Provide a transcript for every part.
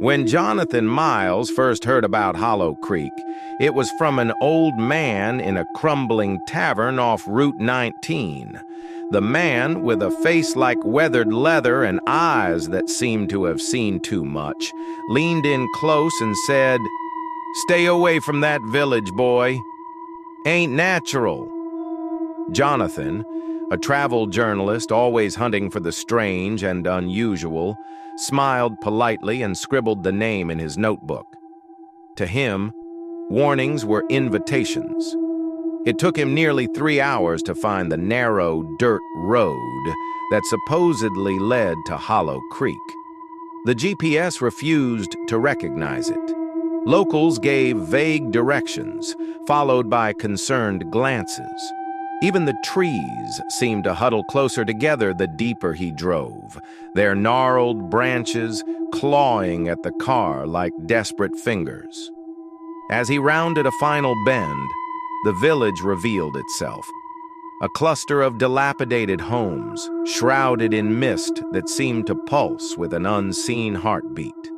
When Jonathan Miles first heard about Hollow Creek, it was from an old man in a crumbling tavern off Route 19. The man, with a face like weathered leather and eyes that seemed to have seen too much, leaned in close and said, "Stay away from that village, boy. Ain't natural." Jonathan, a travel journalist always hunting for the strange and unusual, smiled politely and scribbled the name in his notebook. To him, warnings were invitations. It took him nearly 3 hours to find the narrow dirt road that supposedly led to Hollow Creek. The GPS refused to recognize it. Locals gave vague directions, followed by concerned glances. Even the trees seemed to huddle closer together the deeper he drove, their gnarled branches clawing at the car like desperate fingers. As he rounded a final bend, the village revealed itself. A cluster of dilapidated homes, shrouded in mist that seemed to pulse with an unseen heartbeat.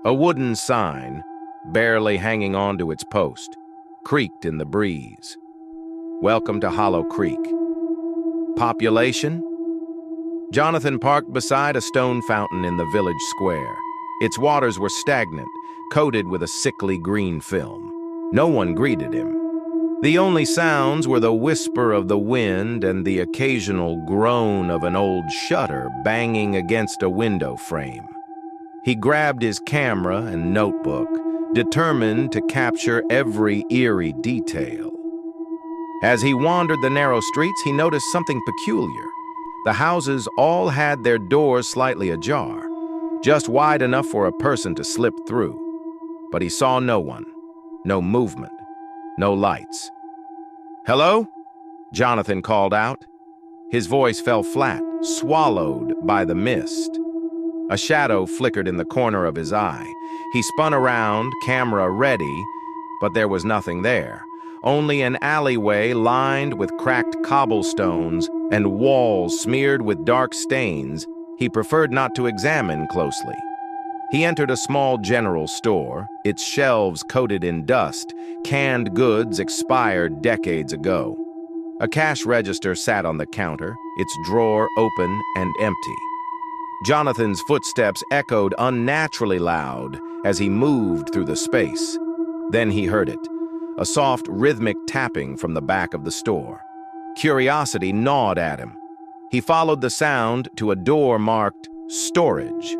A wooden sign, barely hanging onto its post, creaked in the breeze. "Welcome to Hollow Creek." Population? Jonathan parked beside a stone fountain in the village square. Its waters were stagnant, coated with a sickly green film. No one greeted him. The only sounds were the whisper of the wind and the occasional groan of an old shutter banging against a window frame. He grabbed his camera and notebook, determined to capture every eerie detail. As he wandered the narrow streets, he noticed something peculiar. The houses all had their doors slightly ajar, just wide enough for a person to slip through. But he saw no one, no movement, no lights. "Hello?" Jonathan called out. His voice fell flat, swallowed by the mist. A shadow flickered in the corner of his eye. He spun around, camera ready, but there was nothing there. Only an alleyway lined with cracked cobblestones and walls smeared with dark stains he preferred not to examine closely. He entered a small general store, its shelves coated in dust, canned goods expired decades ago. A cash register sat on the counter, its drawer open and empty. Jonathan's footsteps echoed unnaturally loud as he moved through the space. Then he heard it. A soft, rhythmic tapping from the back of the store. Curiosity gnawed at him. He followed the sound to a door marked "Storage."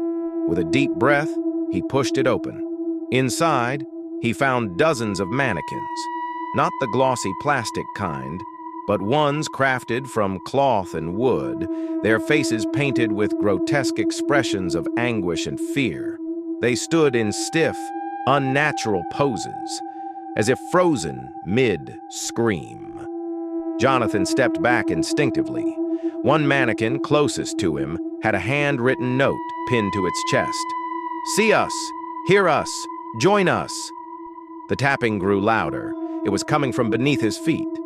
With a deep breath, he pushed it open. Inside, he found dozens of mannequins. Not the glossy plastic kind, but ones crafted from cloth and wood, their faces painted with grotesque expressions of anguish and fear. They stood in stiff, unnatural poses, as if frozen mid-scream. Jonathan stepped back instinctively. One mannequin closest to him had a handwritten note pinned to its chest. "See us, hear us, join us." The tapping grew louder. It was coming from beneath his feet.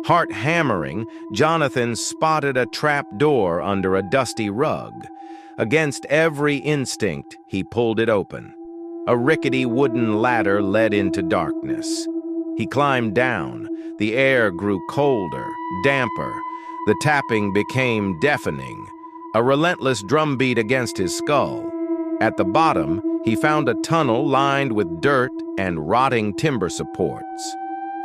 Heart hammering, Jonathan spotted a trap door under a dusty rug. Against every instinct, he pulled it open. A rickety wooden ladder led into darkness. He climbed down. The air grew colder, damper. The tapping became deafening, a relentless drumbeat against his skull. At the bottom, he found a tunnel lined with dirt and rotting timber supports.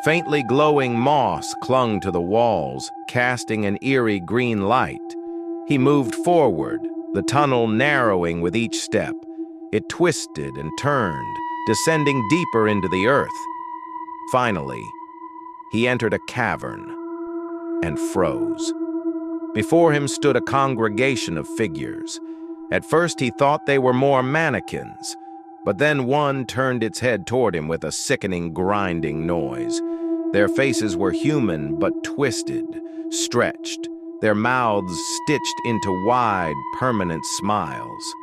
Faintly glowing moss clung to the walls, casting an eerie green light. He moved forward, the tunnel narrowing with each step. It twisted and turned, descending deeper into the earth. Finally, he entered a cavern and froze. Before him stood a congregation of figures. At first he thought they were more mannequins, but then one turned its head toward him with a sickening grinding noise. Their faces were human but twisted, stretched, their mouths stitched into wide, permanent smiles.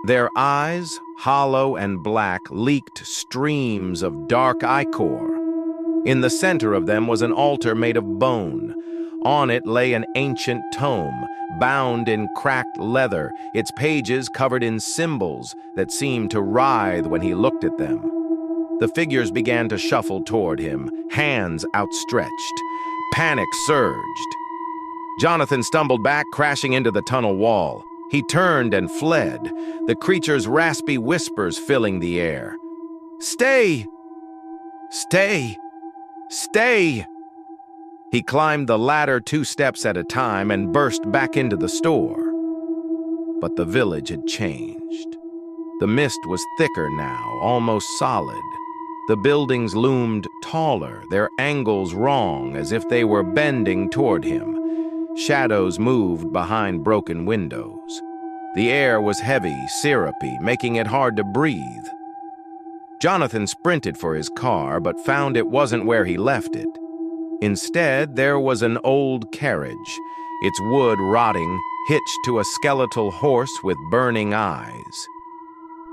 Their eyes, hollow and black, leaked streams of dark ichor. In the center of them was an altar made of bone. On it lay an ancient tome, bound in cracked leather, its pages covered in symbols that seemed to writhe when he looked at them. The figures began to shuffle toward him, hands outstretched. Panic surged. Jonathan stumbled back, crashing into the tunnel wall. He turned and fled, the creature's raspy whispers filling the air. "Stay! Stay! Stay!" He climbed the ladder 2 steps at a time and burst back into the store. But the village had changed. The mist was thicker now, almost solid. The buildings loomed taller, their angles wrong, as if they were bending toward him. Shadows moved behind broken windows. The air was heavy, syrupy, making it hard to breathe. Jonathan sprinted for his car, but found it wasn't where he left it. Instead, there was an old carriage, its wood rotting, hitched to a skeletal horse with burning eyes.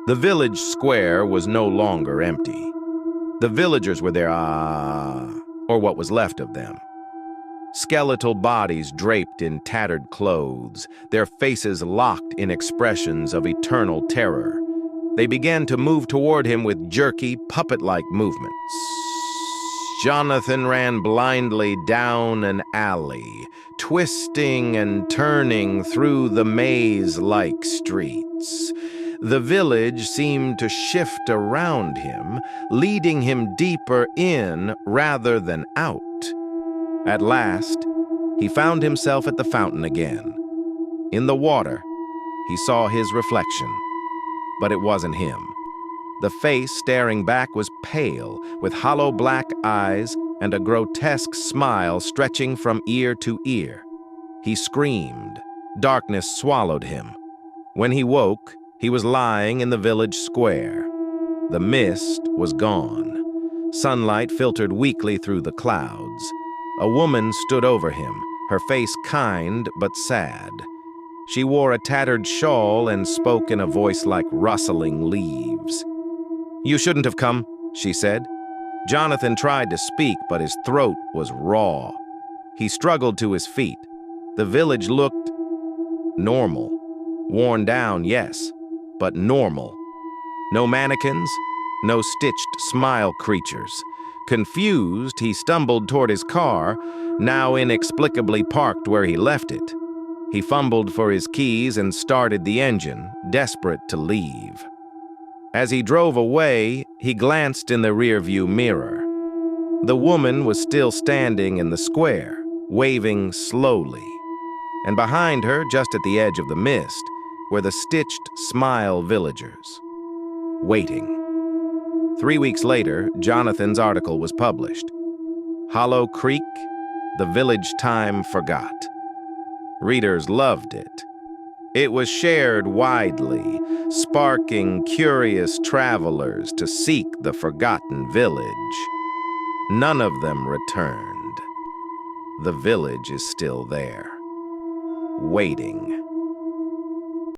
The village square was no longer empty. The villagers were there, or what was left of them. Skeletal bodies draped in tattered clothes, their faces locked in expressions of eternal terror. They began to move toward him with jerky, puppet-like movements. Jonathan ran blindly down an alley, twisting and turning through the maze-like streets. The village seemed to shift around him, leading him deeper in rather than out. At last, he found himself at the fountain again. In the water, he saw his reflection, but it wasn't him. The face staring back was pale, with hollow black eyes and a grotesque smile stretching from ear to ear. He screamed. Darkness swallowed him. When he woke, he was lying in the village square. The mist was gone. Sunlight filtered weakly through the clouds. A woman stood over him, her face kind but sad. She wore a tattered shawl and spoke in a voice like rustling leaves. "You shouldn't have come," she said. Jonathan tried to speak, but his throat was raw. He struggled to his feet. The village looked normal. Worn down, yes, but normal. No mannequins, no stitched smile creatures. Confused, he stumbled toward his car, now inexplicably parked where he left it. He fumbled for his keys and started the engine, desperate to leave. As he drove away, he glanced in the rearview mirror. The woman was still standing in the square, waving slowly. And behind her, just at the edge of the mist, were the stitched smile villagers, waiting. 3 weeks later, Jonathan's article was published. Hollow Creek, the village time forgot. Readers loved it. It was shared widely, sparking curious travelers to seek the forgotten village. None of them returned. The village is still there, waiting.